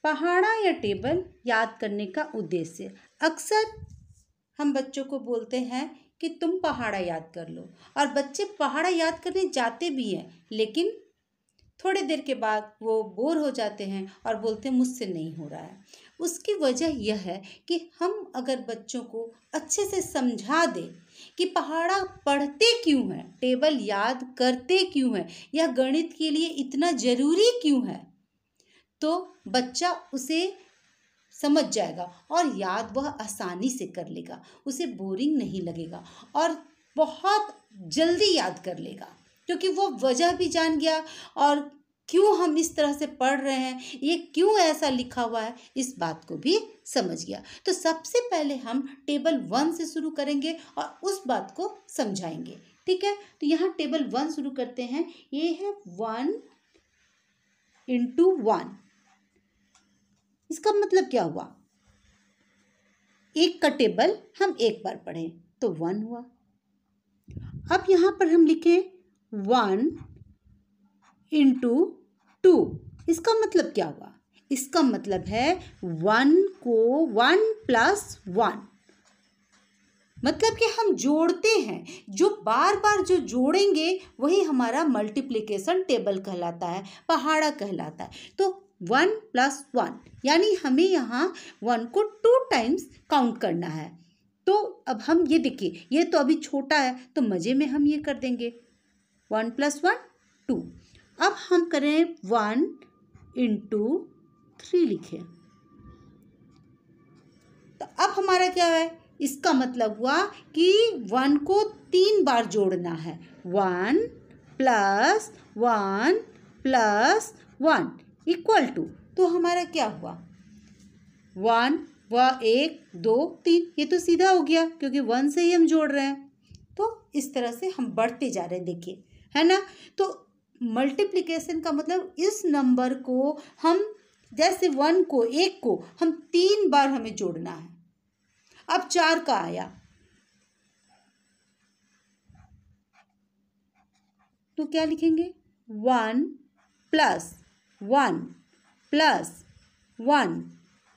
पहाड़ा या टेबल याद करने का उद्देश्य। अक्सर हम बच्चों को बोलते हैं कि तुम पहाड़ा याद कर लो, और बच्चे पहाड़ा याद करने जाते भी हैं, लेकिन थोड़ी देर के बाद वो बोर हो जाते हैं और बोलते हैं मुझसे नहीं हो रहा है। उसकी वजह यह है कि हम अगर बच्चों को अच्छे से समझा दें कि पहाड़ा पढ़ते क्यों हैं, टेबल याद करते क्यों हैं, यह गणित के लिए इतना ज़रूरी क्यों है, तो बच्चा उसे समझ जाएगा और याद वह आसानी से कर लेगा, उसे बोरिंग नहीं लगेगा और बहुत जल्दी याद कर लेगा, क्योंकि वो वजह भी जान गया और क्यों हम इस तरह से पढ़ रहे हैं, ये क्यों ऐसा लिखा हुआ है, इस बात को भी समझ गया। तो सबसे पहले हम टेबल 1 से शुरू करेंगे और उस बात को समझाएंगे। ठीक है, तो यहाँ टेबल 1 शुरू करते हैं। ये है 1 × 1। इसका मतलब क्या हुआ? एक का टेबल हम एक बार पढ़ें तो 1 हुआ। अब यहाँ पर हम लिखें 1 × 2। इसका मतलब क्या हुआ? इसका मतलब है 1 को 1 + 1, मतलब कि हम जोड़ते हैं। जो बार बार जो जोड़ेंगे वही हमारा मल्टीप्लिकेशन टेबल कहलाता है, पहाड़ा कहलाता है। तो 1 + 1 यानी हमें यहाँ 1 को 2 टाइम्स काउंट करना है। तो अब हम ये देखिए, ये तो अभी छोटा है तो मज़े में हम ये कर देंगे 1 + 1 2। अब हम करें 1 × 3 लिखें, तो अब हमारा क्या है? इसका मतलब हुआ कि 1 को 3 बार जोड़ना है। 1 + 1 + 1 = तो हमारा क्या हुआ? 1 व 1 2 3, ये तो सीधा हो गया क्योंकि 1 से ही हम जोड़ रहे हैं। तो इस तरह से हम बढ़ते जा रहे हैं, देखिए, है ना। तो मल्टीप्लिकेशन का मतलब इस नंबर को हम जैसे 1 को 1 को हम 3 बार हमें जोड़ना है। अब 4 का आया तो क्या लिखेंगे? 1 + 1 + 1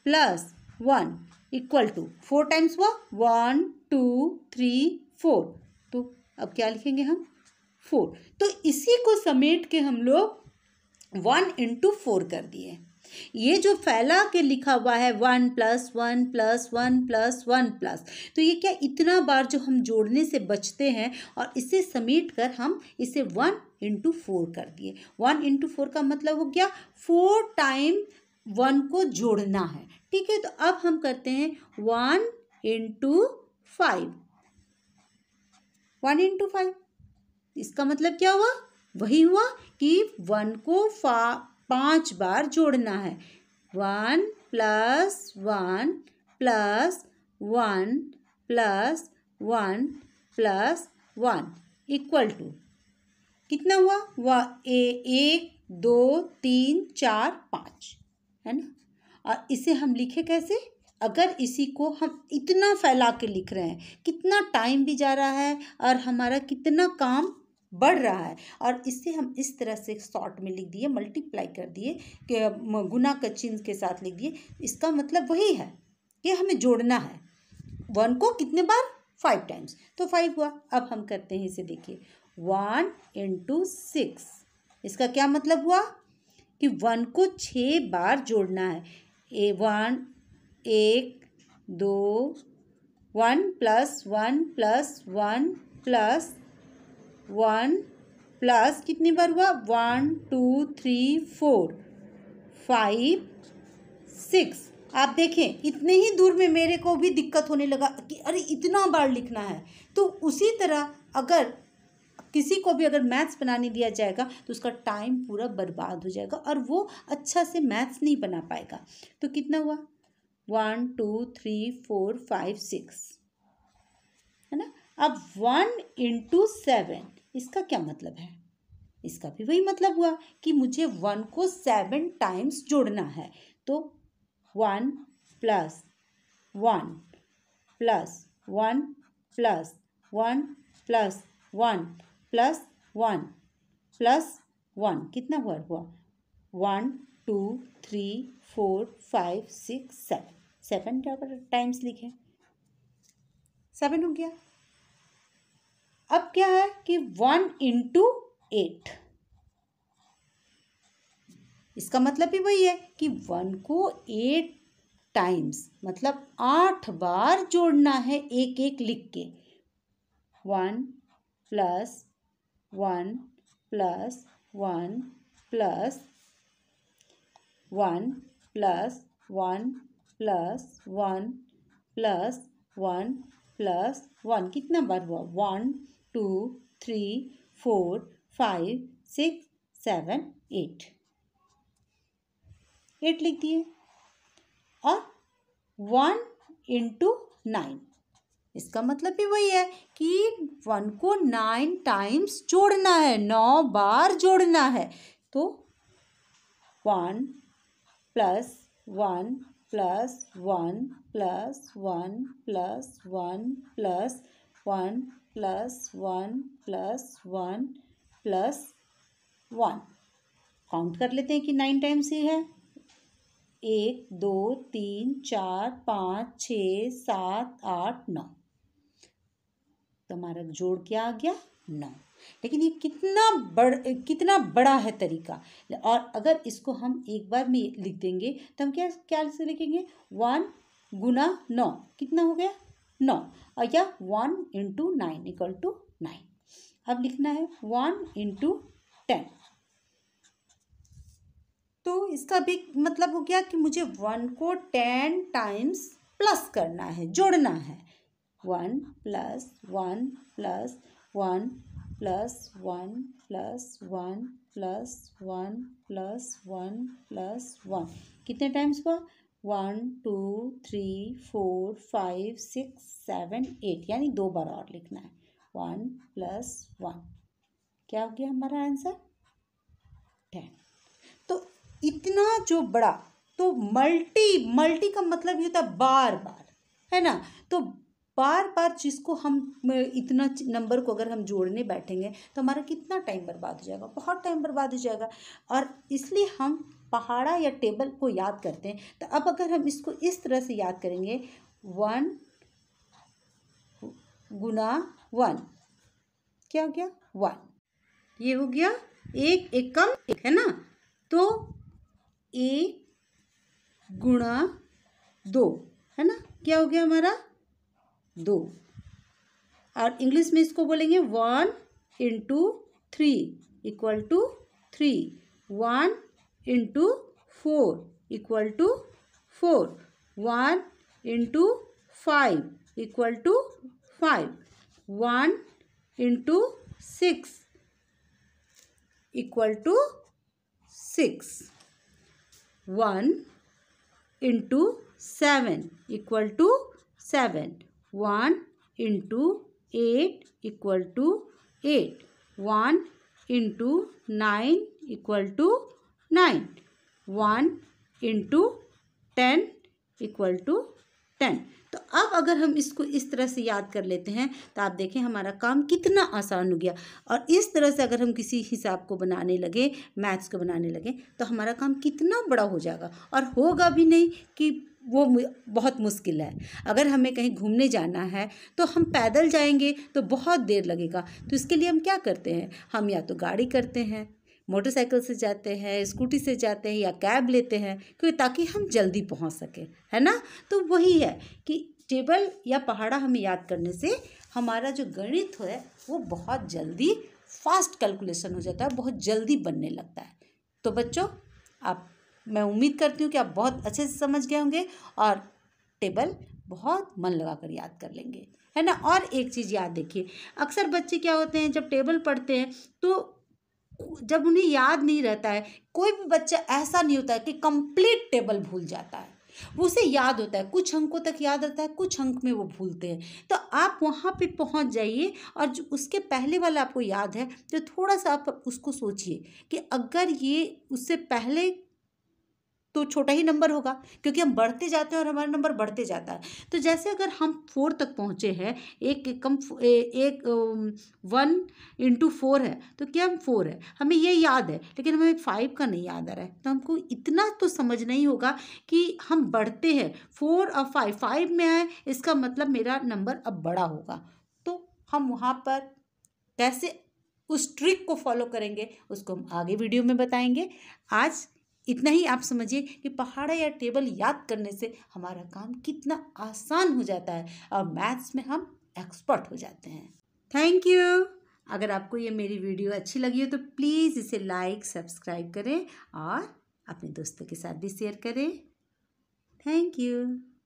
+ 1 = 4 टाइम्स हुआ। 1 2 3 4। तो अब क्या लिखेंगे हम? 4। तो इसी को समेट के हम लोग 1 × 4 कर दिए। ये जो फैला के लिखा हुआ है 1 + 1 + 1 + 1 तो ये क्या इतना बार जो हम जोड़ने से बचते हैं, और इसे समेट कर हम इसे 1 × 4 कर दिए। 1 × 4 का मतलब हो गया 4 टाइम 1 को जोड़ना है। ठीक है, तो अब हम करते हैं 1 × 5। 1 × 5 इसका मतलब क्या हुआ? वही हुआ कि 1 को 5 बार जोड़ना है। 1 + 1 + 1 + 1 + 1 = कितना हुआ? 1 2 3 4 5, है ना। और इसे हम लिखे कैसे? अगर इसी को हम इतना फैला के लिख रहे हैं, कितना टाइम भी जा रहा है और हमारा कितना काम बढ़ रहा है, और इससे हम इस तरह से शॉर्ट में लिख दिए, मल्टीप्लाई कर दिए, कि गुना का चिन्ह के साथ लिख दिए। इसका मतलब वही है कि हमें जोड़ना है 1 को कितने बार? 5 टाइम्स, तो 5 हुआ। अब हम करते हैं इसे, देखिए 1 × 6। इसका क्या मतलब हुआ? कि 1 को 6 बार जोड़ना है। 1 2 1 + 1 + 1 + 1 + कितनी बार हुआ? 1 2 3 4 5 6। आप देखें इतने ही दूर में मेरे को भी दिक्कत होने लगा कि अरे इतना बार लिखना है। तो उसी तरह अगर किसी को भी अगर मैथ्स बनाने दिया जाएगा तो उसका टाइम पूरा बर्बाद हो जाएगा और वो अच्छा से मैथ्स नहीं बना पाएगा। तो कितना हुआ? 1 2 3 4 5 6, है ना। अब 1 × 7 इसका क्या मतलब है? इसका भी वही मतलब हुआ कि मुझे 1 को 7 टाइम्स जोड़ना है। तो 1 + 1 + 1 + 1 + 1 + 1 + 1 कितना हुआ? 1 2 3 4 5 6 7 7 टाइम्स लिखे, 7 हो गया। अब क्या है कि 1 इंटू 8, इसका मतलब भी वही है कि 1 को 8 टाइम्स मतलब 8 बार जोड़ना है एक एक लिख के। 1 plus 1 plus 1 plus 1 plus 1 plus 1 plus 1 plus 1, कितना बार हुआ? 1 2 3 4 5 6 7 8, 8 लिख दिए। और 1 इंटू 9, इसका मतलब भी वही है कि 1 को 9 टाइम्स जोड़ना है, 9 बार जोड़ना है। तो 1 plus 1 plus 1 plus 1 plus 1 plus 1 plus 1 plus 1 plus 1, count कर लेते हैं कि 9 टाइम्स ही है। 1 2 3 4 5 6 7 8 9, तो हमारा जोड़ क्या आ गया? 9। लेकिन ये कितना बड़ा है तरीका। और अगर इसको हम एक बार में लिख देंगे तो हम क्या क्या से लिखेंगे? 1 गुना 9 कितना हो गया? 9, और या 1 इंटू 9 इक्वल टू 9। अब लिखना है 1 इंटू 10, तो इसका भी मतलब हो गया कि मुझे 1 को 10 टाइम्स प्लस करना है, जोड़ना है। 1 plus 1 plus 1 plus 1 plus 1 plus 1 plus 1 plus 1, कितने टाइम्स हुआ? 1 2 3 4 5 6 7 8, यानी 2 बार और लिखना है। 1 प्लस 1, क्या हो गया हमारा आंसर? 10। तो इतना जो बड़ा, तो मल्टी का मतलब ये होता है बार बार, है ना। तो बार बार जिसको हम इतना नंबर को अगर हम जोड़ने बैठेंगे तो हमारा कितना टाइम बर्बाद हो जाएगा, बहुत टाइम बर्बाद हो जाएगा। और इसलिए हम पहाड़ा या टेबल को याद करते हैं। तो अब अगर हम इसको इस तरह से याद करेंगे, 1 गुना 1, क्या हो गया? 1, ये हो गया एक एकम एक, है ना। तो 1 गुणा 2, है ना, क्या हो गया हमारा? 2। और इंग्लिश में इसको बोलेंगे 1 into 3 equal to 3, 1 into 4 equal to 4, 1 into 5 equal to 5, 1 into 6 equal to 6, 1 into 7 equal to 7, 1 into 8 equal to 8, 1 into 9 equal to 9, 1 into 10 equal to 10। तो अब अगर हम इसको इस तरह से याद कर लेते हैं तो आप देखें हमारा काम कितना आसान हो गया। और इस तरह से अगर हम किसी हिसाब को बनाने लगे, मैथ्स को बनाने लगे, तो हमारा काम कितना बड़ा हो जाएगा। और होगा भी नहीं कि वो बहुत मुश्किल है। अगर हमें कहीं घूमने जाना है तो हम पैदल जाएंगे तो बहुत देर लगेगा। तो इसके लिए हम क्या करते हैं? हम या तो गाड़ी करते हैं, मोटरसाइकिल से जाते हैं, स्कूटी से जाते हैं, या कैब लेते हैं, क्योंकि ताकि हम जल्दी पहुंच सकें, है ना। तो वही है कि टेबल या पहाड़ा हमें याद करने से हमारा जो गणित है वो बहुत जल्दी फास्ट कैलकुलेशन हो जाता है, बहुत जल्दी बनने लगता है। तो बच्चों, मैं उम्मीद करती हूँ कि आप बहुत अच्छे से समझ गए होंगे और टेबल बहुत मन लगा कर याद कर लेंगे, है ना। और एक चीज़ याद देखिए, अक्सर बच्चे क्या होते हैं, जब टेबल पढ़ते हैं तो जब उन्हें याद नहीं रहता है, कोई भी बच्चा ऐसा नहीं होता है कि कंप्लीट टेबल भूल जाता है। उसे याद होता है, कुछ अंकों तक याद रहता है, कुछ अंक में वो भूलते हैं। तो आप वहाँ पे पहुँच जाइए और जो उसके पहले वाला आपको याद है तो थोड़ा सा आप उसको सोचिए कि अगर ये उससे पहले तो छोटा ही नंबर होगा, क्योंकि हम बढ़ते जाते हैं और हमारा नंबर बढ़ते जाता है। तो जैसे अगर हम 4 तक पहुँचे हैं, एक 1 इंटू 4 है तो क्या हम 4 है, हमें ये याद है, लेकिन हमें 5 का नहीं याद आ रहा है। तो हमको इतना तो समझना ही होगा कि हम बढ़ते हैं, 4 और 5 में है, इसका मतलब मेरा नंबर अब बड़ा होगा। तो हम वहाँ पर कैसे उस ट्रिक को फॉलो करेंगे उसको हम आगे वीडियो में बताएंगे। आज इतना ही आप समझिए कि पहाड़ा या टेबल याद करने से हमारा काम कितना आसान हो जाता है और मैथ्स में हम एक्सपर्ट हो जाते हैं। Thank you. अगर आपको ये मेरी वीडियो अच्छी लगी हो तो प्लीज़ इसे लाइक सब्सक्राइब करें और अपने दोस्तों के साथ भी शेयर करें। Thank you.